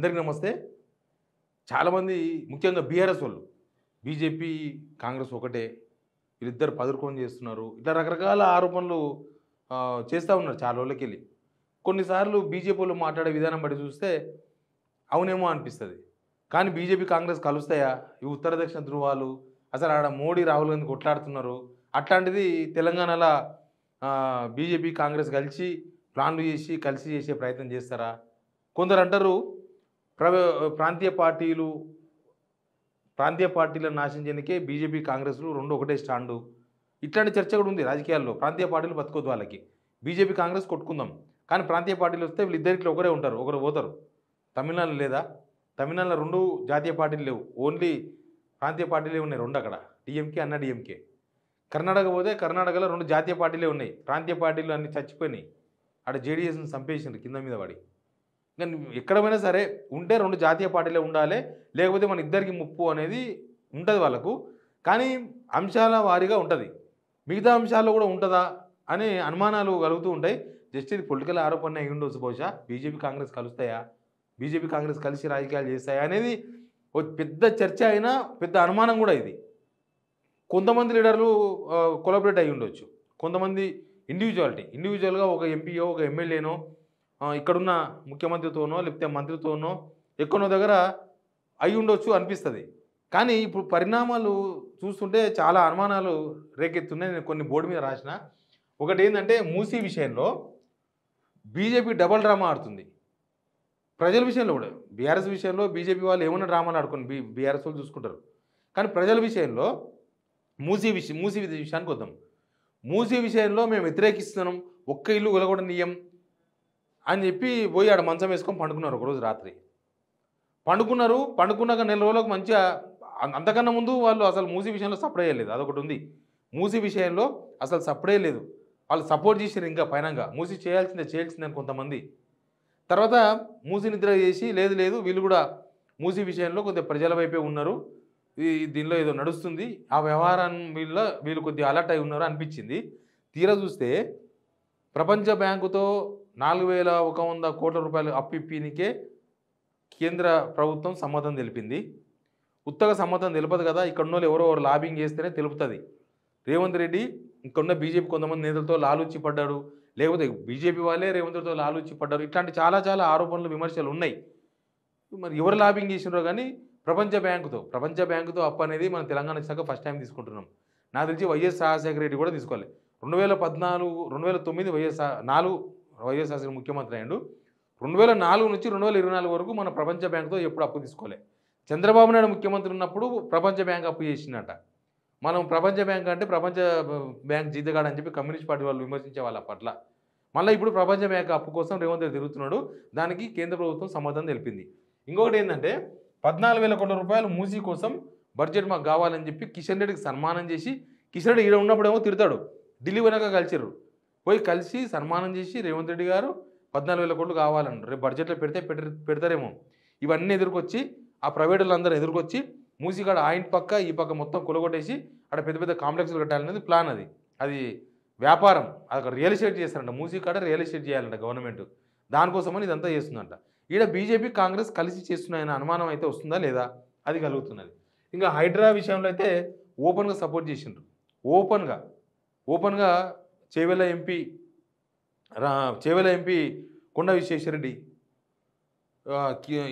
అందరికీ నమస్తే. చాలామంది ముఖ్యంగా బీఆర్ఎస్ వాళ్ళు బీజేపీ, కాంగ్రెస్ ఒకటే. వీళ్ళిద్దరు పదురుకొని చేస్తున్నారు. ఇట్లా రకరకాల ఆరోపణలు చేస్తా ఉన్నారు చాలా రోజులకెళ్ళి. కొన్నిసార్లు బీజేపీ వాళ్ళు మాట్లాడే విధానం బట్టి చూస్తే అవునేమో అనిపిస్తది. కానీ బీజేపీ, కాంగ్రెస్ కలుస్తాయా? ఈ ఉత్తర దక్షిణ ధృవాలు అసలు ఆడ మోడీ, రాహుల్ గాంధీ కొట్లాడుతున్నారు. అట్లాంటిది తెలంగాణలో బీజేపీ, కాంగ్రెస్ కలిసి ప్లాన్లు చేసి కలిసి చేసే ప్రయత్నం చేస్తారా? కొందరు అంటారు ప్రాంతీయ పార్టీలను నాశనం చేయడానికే బీజేపీ, కాంగ్రెస్‌లు 2 ఒకటే స్టాండు. ఇట్లాంటి చర్చ కూడా ఉంది రాజకీయాల్లో. ప్రాంతీయ పార్టీలు బతుకొద్దు వాళ్ళకి. బీజేపీ, కాంగ్రెస్ కొట్టుకుందాం. కానీ ప్రాంతీయ పార్టీలు వస్తే వీళ్ళిద్దరిట్లో ఒకరే ఉంటారు. ఒకరు పోతారు. తమిళనాడులో లేదా? తమిళనాడులో 2 జాతీయ పార్టీలు లేవు. ఓన్లీ ప్రాంతీయ పార్టీలే ఉన్నాయి 2 అక్కడ. డీఎంకే, అన్నా డీఎంకే. కర్ణాటక పోతే కర్ణాటకలో 2 జాతీయ పార్టీలే ఉన్నాయి. ప్రాంతీయ పార్టీలు అన్నీ చచ్చిపోయినాయి. ఆడ జేడీఎస్‌ని చంపేసిండ్రు కింద మీద పడి. కానీ ఎక్కడ పోయినా సరే ఉంటే 2 జాతీయ పార్టీలే ఉండాలి. లేకపోతే మన ఇద్దరికి ముప్పు అనేది ఉంటది వాళ్ళకు. కానీ అంశాల వారీగా ఉంటది. మిగతా అంశాల్లో కూడా ఉంటదా అనే అనుమానాలు కలుగుతూ ఉంటాయి. జస్ట్ ఇది పొలిటికల్ ఆరోపణ అయి ఉండొచ్చు బహుశా. బీజేపీ, కాంగ్రెస్ కలుస్తాయా? బీజేపీ, కాంగ్రెస్ కలిసి రాజకీయాలు చేస్తాయా? అనేది ఒక పెద్ద చర్చ అయినా పెద్ద అనుమానం కూడా ఇది. కొంతమంది లీడర్లు కొలాబరేట్ అయ్యి ఉండొచ్చు. కొంతమంది ఇండివిజువల్‌గా ఒక ఎంపీయో, ఒక ఎమ్మెల్యేనో ఇక్కడున్న ముఖ్యమంత్రితోనో, లేకపోతే మంత్రితోనో ఎక్కడో దగ్గర అయ్యుండొచ్చు అనిపిస్తది. కానీ ఇప్పుడు పరిణామాలు చూస్తుంటే చాలా అనుమానాలు రేకెత్తున్నాయి. నేను కొన్ని బోర్డు మీద రాసిన. ఒకటేందంటే మూసీ విషయంలో బీజేపీ డబుల్ డ్రామా ఆడుతుంది. ప్రజల విషయంలో కూడా. బీఆర్ఎస్ విషయంలో బీజేపీ వాళ్ళు ఏమన్నా డ్రామాలు ఆడుకొని బీఆర్ఎస్ వాళ్ళు చూసుకుంటారు. కానీ ప్రజల విషయంలో మూసీ విషయానికి వద్దాం. మూసీ విషయంలో మేము వ్యతిరేకిస్తున్నాం. ఒక్క ఇల్లు కూలగొట్టనీయం అని చెప్పి పోయి ఆడ మంచం వేసుకొని పండుకున్నారు ఒకరోజు రాత్రి. పండుకున్నాక నెల రోజులకు మంచిగా అంతకన్నా ముందు వాళ్ళు అసలు మూసీ విషయంలో సపోర్ట్ చేయలేదు. అదొకటి ఉంది. మూసీ విషయంలో అసలు సపోర్ట్ లేదు. వాళ్ళు సపోర్ట్ చేసారు ఇంకా పైనంగా. మూసీ చేయాల్సిందని కొంతమంది. తర్వాత మూసీ నిద్ర చేసి లేదు వీళ్ళు కూడా మూసీ విషయంలో కొద్దిగా ప్రజల వైపే ఉన్నారు. దీనిలో ఏదో నడుస్తుంది. ఆ వ్యవహారం వీళ్ళు కొద్దిగా అలర్ట్ అయి ఉన్నారు అనిపించింది. తీరా చూస్తే ప్రపంచ బ్యాంకుతో 4,100 కోట్ల రూపాయలు అప్పు ఇప్పీనికే కేంద్ర ప్రభుత్వం సమ్మతం తెలిపింది. ఉత్తగా సమ్మతం తెలుపదు కదా. ఇక్కడున్నోళ్ళు ఎవరో లాబింగ్ చేస్తేనే తెలుపుతుంది. రేవంత్ రెడ్డి ఇక్కడున్న బీజేపీ కొంతమంది నేతలతో లాలూచి పడ్డాడు. లేకపోతే బీజేపీ వాళ్ళే రేవంత్ రెడ్డితో లాలూచి పడ్డారు. ఇట్లాంటి చాలా ఆరోపణలు, విమర్శలు ఉన్నాయి. మరి ఎవరు లాబింగ్ చేసినారో కానీ ప్రపంచ బ్యాంకుతో అప్పు అనేది మన తెలంగాణ శాఖ ఫస్ట్ టైం తీసుకుంటున్నాం. నాకు తెలిసి వైఎస్ రాజశేఖర రెడ్డి కూడా తీసుకోవాలి. 2009 వైఎస్ రాజశేఖర ముఖ్యమంత్రి అయ్యాడు. 2004 నుంచి 2024 వరకు మన ప్రపంచ బ్యాంకుతో ఎప్పుడు అప్పు తీసుకోలే. చంద్రబాబు నాయుడు ముఖ్యమంత్రి ఉన్నప్పుడు ప్రపంచ బ్యాంక్ అప్పు చేసిందట. మనం ప్రపంచ బ్యాంక్ అంటే ప్రపంచ బ్యాంక్ జీతగాడు అని చెప్పి కమ్యూనిస్ట్ పార్టీ వాళ్ళు విమర్శించే వాళ్ళ పట్ల. మళ్ళీ ఇప్పుడు ప్రపంచ బ్యాంక్ అప్పు కోసం రేవంత్ రెడ్డి తిరుగుతున్నాడు. దానికి కేంద్ర ప్రభుత్వం సమాధానం తెలిపింది. ఇంకొకటి ఏంటంటే 14,000 కోట్ల రూపాయలు మూసీ కోసం బడ్జెట్ మాకు కావాలని చెప్పి కిషన్ రెడ్డికి సన్మానం చేసి, కిషన్ రెడ్డి ఈడ ఉన్నప్పుడేమో తిడతాడు. ఢిల్లీ వెనక కలిసిర్రు. పోయి కలిసి సన్మానం చేసి రేవంత్ రెడ్డి గారు 14,000 కోట్లు కావాలన్నారు. రేపు బడ్జెట్లో పెడతారేమో. ఇవన్నీ ఎదుర్కొచ్చి ఆ ప్రైవేట్ వాళ్ళందరూ ఎదుర్కొచ్చి మూసీకాడ ఆయన పక్క ఈ పక్క మొత్తం కొలగొట్టేసి అక్కడ పెద్ద కాంప్లెక్స్లు కట్టాలనేది ప్లాన్. అది వ్యాపారం. అక్కడ రియల్ ఎస్టేట్ చేస్తారంట. మూసీకాడ రియల్ ఎస్టేట్ చేయాలంట గవర్నమెంట్. దానికోసమని ఇదంతా చేస్తుందంట. ఈడ బీజేపీ, కాంగ్రెస్ కలిసి చేస్తున్నాయన్న అనుమానం అయితే వస్తుందా లేదా అది కలుగుతున్నది. ఇంకా హైడ్రా విషయంలో అయితే ఓపెన్గా సపోర్ట్ చేసిండ్రు. ఓపెన్గా చేవెళ్ళ ఎంపీ కొండ విశ్వేశ్వరరెడ్డి,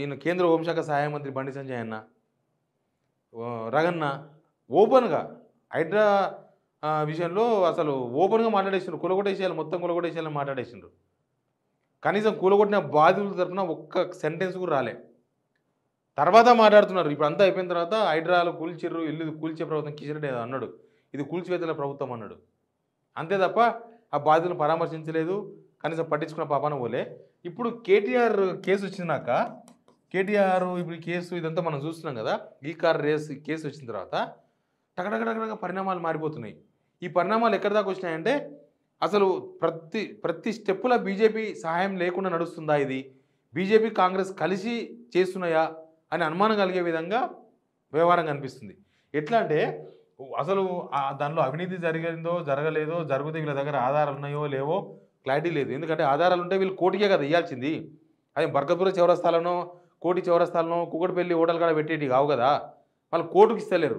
ఈయన కేంద్ర హోంశాఖ సహాయ మంత్రి బండి సంజయ్ అన్న, రగన్న ఓపెన్గా హైడ్రా విషయంలో అసలు ఓపెన్గా మాట్లాడేసిండ్రు. మొత్తం కూలగొట్టేసేయాలని మాట్లాడేసిండ్రు. కనీసం కూలగొట్టిన బాధితుల తరఫున ఒక్క సెంటెన్స్ కూడా రాలే. తర్వాత మాట్లాడుతున్నారు. ఇప్పుడు అంతా అయిపోయిన తర్వాత హైడ్రాలు కూల్చిర్రు, ఇల్లు కూల్చే ప్రభుత్వం కిషన్ రెడ్డి అన్నాడు. ఇది కూల్చివేతల ప్రభుత్వం అన్నాడు. అంతే తప్ప ఆ బాధితులను పరామర్శించలేదు. కనీసం పట్టించుకున్న పాపాన పోలే. ఇప్పుడు కేటీఆర్ కేసు వచ్చినాక ఇప్పుడు కేసు ఇదంతా మనం చూస్తున్నాం కదా. ఈ కార్ రేస్ కేసు వచ్చిన తర్వాత టకటక పరిణామాలు మారిపోతున్నాయి. ఈ పరిణామాలు ఎక్కడి దాకా వచ్చినాయంటే అసలు ప్రతి స్టెప్పుల బీజేపీ సహాయం లేకుండా నడుస్తుందా, ఇది బీజేపీ, కాంగ్రెస్ కలిసి చేస్తున్నాయా అని అనుమానం కలిగే విధంగా వ్యవహారం కనిపిస్తుంది. ఎట్లా అంటే అసలు దానిలో అవినీతి జరిగిందో జరగలేదో, జరిగితే వీళ్ళ దగ్గర ఆధారాలు ఉన్నాయో లేవో క్లారిటీ లేదు. ఎందుకంటే ఆధారాలు ఉంటే వీళ్ళు కోర్టుకే కదా ఇవ్వాల్సింది. అదే బర్కత్పుర చౌరస్తాలోనో కోటి చౌరస్తాలను కూకట్పల్లి హోటల్ కాడ పెట్టేటి కావు కదా. వాళ్ళు కోర్టుకి ఇస్తలేరు.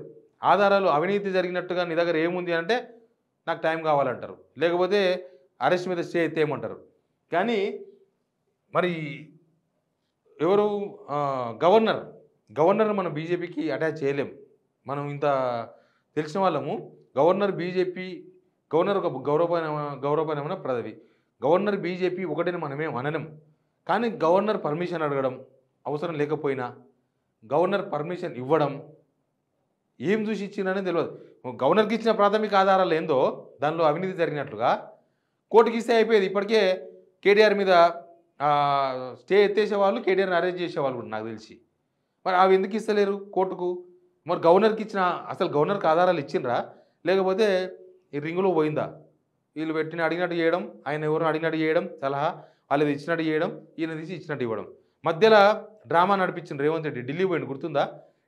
ఆధారాలు అవినీతి జరిగినట్టుగా నీ దగ్గర ఏముంది అంటే నాకు టైం కావాలంటారు, లేకపోతే అరెస్ట్ మీద స్టే ఎత్తేయమంటారు. కానీ మరి ఎవరు గవర్నర్ మనం బీజేపీకి అటాచ్ చేయలేం. మనం ఇంత తెలిసిన వాళ్ళము. గవర్నర్ ఒక గౌరవపరమైన పదవి. గవర్నర్ బీజేపీ ఒకటిని మనమేం అనలేం. కానీ గవర్నర్ పర్మిషన్ అడగడం అవసరం లేకపోయినా గవర్నర్ పర్మిషన్ ఇవ్వడం ఏం చూసి ఇచ్చిందనే తెలియదు. గవర్నర్కి ఇచ్చిన ప్రాథమిక ఆధారాలు ఏందో దానిలో అవినీతి జరిగినట్లుగా కోర్టుకి ఇస్తే అయిపోయేది. ఇప్పటికే కేటీఆర్ మీద స్టే ఎత్తేసేవాళ్ళు, కేటీఆర్ని అరెస్ట్ చేసేవాళ్ళు కూడా నాకు తెలిసి. మరి అవి ఎందుకు ఇస్తలేరు కోర్టుకు? మరి గవర్నర్కి ఇచ్చిన అసలు గవర్నర్కి ఆధారాలు ఇచ్చిండ్రా, లేకపోతే ఈ రింగులో పోయిందా? వీళ్ళు పెట్టిన అడిగినట్టు చేయడం, ఆయన ఎవరు అడిగినట్టు చేయడం, సలహా వాళ్ళది ఇచ్చినట్టు చేయడం, ఈయన తీసి ఇచ్చినట్టు ఇవ్వడం. మధ్యలో డ్రామా నడిపించిండు రేవంత్ రెడ్డి. ఢిల్లీ పోయిండు, గుర్తుందా?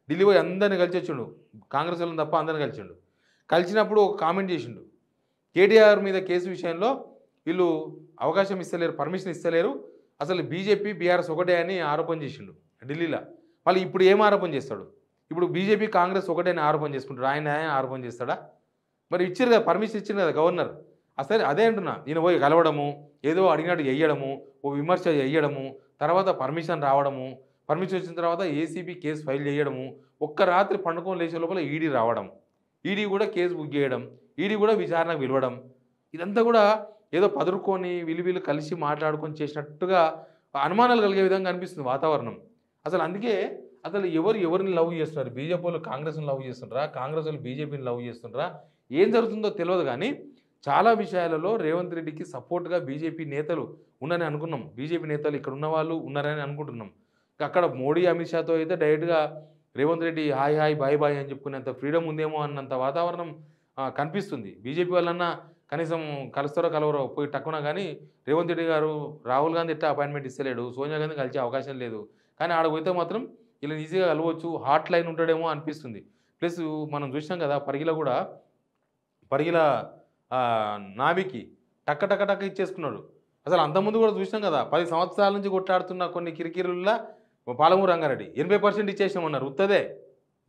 ఢిల్లీ పోయి అందరిని కలిసి వచ్చిండు, కాంగ్రెస్ వాళ్ళని తప్ప అందరిని కలిసిండు. కలిసినప్పుడు ఒక కామెంట్ చేసిండు, కేటీఆర్ మీద కేసు విషయంలో వీళ్ళు అవకాశం ఇస్తలేరు, పర్మిషన్ ఇస్తలేరు, అసలు బీజేపీ బీఆర్ఎస్ ఒకటే అని ఆరోపణ చేసిండు ఢిల్లీలో. మళ్ళీ ఇప్పుడు ఏం ఆరోపణ చేస్తాడు? ఇప్పుడు బీజేపీ కాంగ్రెస్ ఒకటే అని ఆరోపణ చేసుకుంటాడు. ఆయన ఆరోపణ చేస్తాడా? మరి ఇచ్చారు కదా, పర్మిషన్ ఇచ్చింది కదా గవర్నర్. అసలు అదే అంటున్నా, ఈయన పోయి కలవడము, ఏదో అడిగినట్టు వేయడము, ఓ విమర్శ చేయడము, తర్వాత పర్మిషన్ రావడము, పర్మిషన్ వచ్చిన తర్వాత ఏసీబీ కేసు ఫైల్ చేయడము, ఒక్క రాత్రి పండుకొని లేచే లోపల ఈడీ రావడం, ఈడీ కూడా కేసు బుక్ చేయడం, ఈడీ కూడా విచారణకు పిలవడం, ఇదంతా కూడా ఏదో పదురుకొని వీళ్ళు కలిసి మాట్లాడుకొని చేసినట్టుగా అనుమానాలు కలిగే విధంగా అనిపిస్తుంది వాతావరణం. అసలు అందుకే అసలు ఎవరిని లవ్ చేస్తున్నారు? బీజేపీ వాళ్ళు కాంగ్రెస్ని లవ్ చేస్తుంటారా, కాంగ్రెస్ వాళ్ళు బీజేపీని లవ్ చేస్తుంటారా, ఏం జరుగుతుందో తెలియదు. కానీ చాలా విషయాలలో రేవంత్ రెడ్డికి సపోర్ట్గా బీజేపీ నేతలు ఉన్నారని అనుకున్నాం. బీజేపీ నేతలు ఇక్కడ ఉన్న వాళ్ళు ఉన్నారని అనుకుంటున్నాం. అక్కడ మోడీ అమిత్ షాతో అయితే డైరెక్ట్గా Revanth Reddy hi hi bye bye అని చెప్పుకునేంత ఫ్రీడమ్ ఉందేమో అన్నంత వాతావరణం కనిపిస్తుంది. బీజేపీ వాళ్ళన్నా కనీసం కలుస్తారో కలవరో పోయి టక్కున. కానీ రేవంత్ రెడ్డి గారు రాహుల్ గాంధీ ఎట్టా అపాయింట్మెంట్ ఇస్తలేడు, సోనియా గాంధీ కలిసే అవకాశం లేదు. కానీ ఆడ పోతే మాత్రం ఇలా ఈజీగా కలవచ్చు, హాట్ లైన్ ఉంటాడేమో అనిపిస్తుంది. ప్లస్ మనం చూసినాం కదా పరిగిల నావికి టక్క టక్క టక్క ఇచ్చేసుకున్నాడు. అసలు అంతకుముందు కూడా చూసినాం కదా, 10 సంవత్సరాల నుంచి కొట్లాడుతున్న కొన్ని కిరికిరుల్లో పాలమూరు రంగారెడ్డి 80% ఇచ్చేసామన్నారు. ఉత్తదే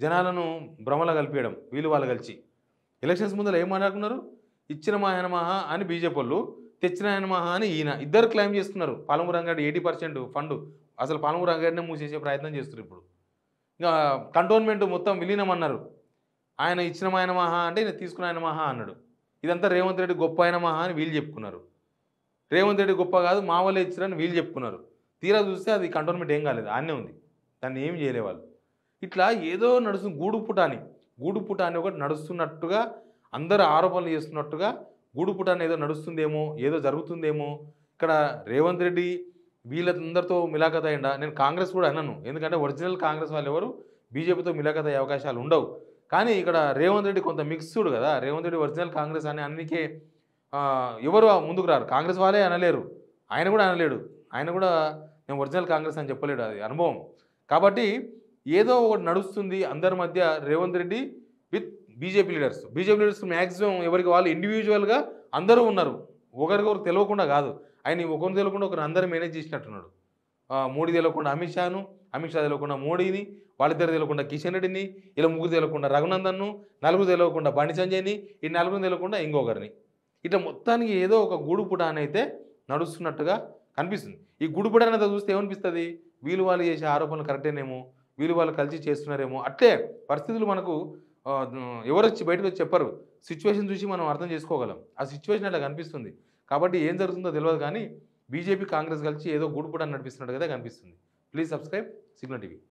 జనాలను భ్రమలో కలిపేయడం వాళ్ళు కలిసి. ఎలక్షన్స్ ముందర ఏం మాట్లాడుకున్నారు? ఇచ్చిన ఆయన మహా అని బీజేపీ వాళ్ళు, తెచ్చిన ఆయన మహా అని ఈయన, ఇద్దరు క్లెయిమ్ చేస్తున్నారు. పాలమూరు రంగారెడ్డి 80% ఫండ్ అసలు పాలమూరు రంగారెడ్డినే మూసేసే ప్రయత్నం చేస్తున్నారు. ఇప్పుడు ఇంకా కంటోన్మెంట్ మొత్తం విలీనం అన్నారు. ఆయన ఇచ్చిన ఆయన మహా అంటే ఈయన తీసుకున్న ఆయన మహా అన్నాడు. ఇదంతా రేవంత్ రెడ్డి గొప్ప ఆయన మహా అని వీళ్ళు చెప్పుకున్నారు. రేవంత్ రెడ్డి గొప్ప కాదు, మా వాళ్ళే ఇచ్చారని వీళ్ళు చెప్పుకున్నారు. తీరా చూస్తే అది కంటోన్మెంట్ ఏం కాలేదు, ఆనే ఉంది, దాన్ని ఏం చేయలే వాళ్ళు. ఇట్లా ఏదో నడుస్తుంది. గూడుపుటాని ఒకటి నడుస్తున్నట్టుగా, అందరూ ఆరోపణలు చేస్తున్నట్టుగా గూడుపుటాని ఏదో నడుస్తుందేమో, ఏదో జరుగుతుందేమో. ఇక్కడ రేవంత్ రెడ్డి వీళ్ళందరితో మిలాఖత్ అయ్యిండా? నేను కాంగ్రెస్ కూడా అన్నాను, ఎందుకంటే ఒరిజినల్ కాంగ్రెస్ వాళ్ళు ఎవరు బీజేపీతో మిలాఖత్ అయ్యే అవకాశాలు ఉండవు. కానీ ఇక్కడ రేవంత్ రెడ్డి కొంత మిక్స్డ్ కదా. రేవంత్ రెడ్డి ఒరిజినల్ కాంగ్రెస్ అని అన్నికే ఎవరు ముందుకు రారు. కాంగ్రెస్ వాళ్ళే అనలేరు, ఆయన కూడా అనలేడు. ఆయన కూడా నేను ఒరిజినల్ కాంగ్రెస్ అని చెప్పలేడు, అది అనుభవం. కాబట్టి ఏదో ఒకటి నడుస్తుంది అందరి మధ్య. Revanth Reddy with BJP leaders maximum ఎవరికి వాళ్ళు ఇండివిజువల్గా అందరూ ఉన్నారు, ఒకరికొకరు తెలియకుండా కాదు. ఆయన ఒకరిని తెలియకుండా ఒకరు అందరూ మేనేజ్ చేసినట్టున్నాడు. మోడీ తెలియకుండా అమిత్ షా తెలియకుండా మోడీని, వాళ్ళిద్దరు తెలియకుండా కిషన్ రెడ్డిని, ఇలా ముగ్గురు తెలియకుండా రఘునందన్ను, నలుగురు తెలియకుండా బండి సంజయ్ని, ఈ నలుగురు తెలియకుండా ఇంకొకరిని. ఇట్లా మొత్తానికి ఏదో ఒక గూడుపుట అయితే నడుస్తున్నట్టుగా కనిపిస్తుంది. ఈ గూడుపుట అనేది చూస్తే ఏమనిపిస్తుంది? వాళ్ళు చేసే ఆరోపణలు కరెక్టేనేమో, వాళ్ళు కలిసి చేస్తున్నారేమో. అట్లే పరిస్థితులు మనకు ఎవరు వచ్చి బయటకు వచ్చి చెప్పరు. సిచ్యువేషన్ చూసి మనం అర్థం చేసుకోగలం. ఆ సిచ్యువేషన్ అట్లా కనిపిస్తుంది. కాబట్టి ఏం జరుగుతుందో తెలియదు. కానీ బీజేపీ కాంగ్రెస్ కలిసి ఏదో గూడుపుట నడిపిస్తున్నట్టుగా కనిపిస్తుంది. Please subscribe signal TV.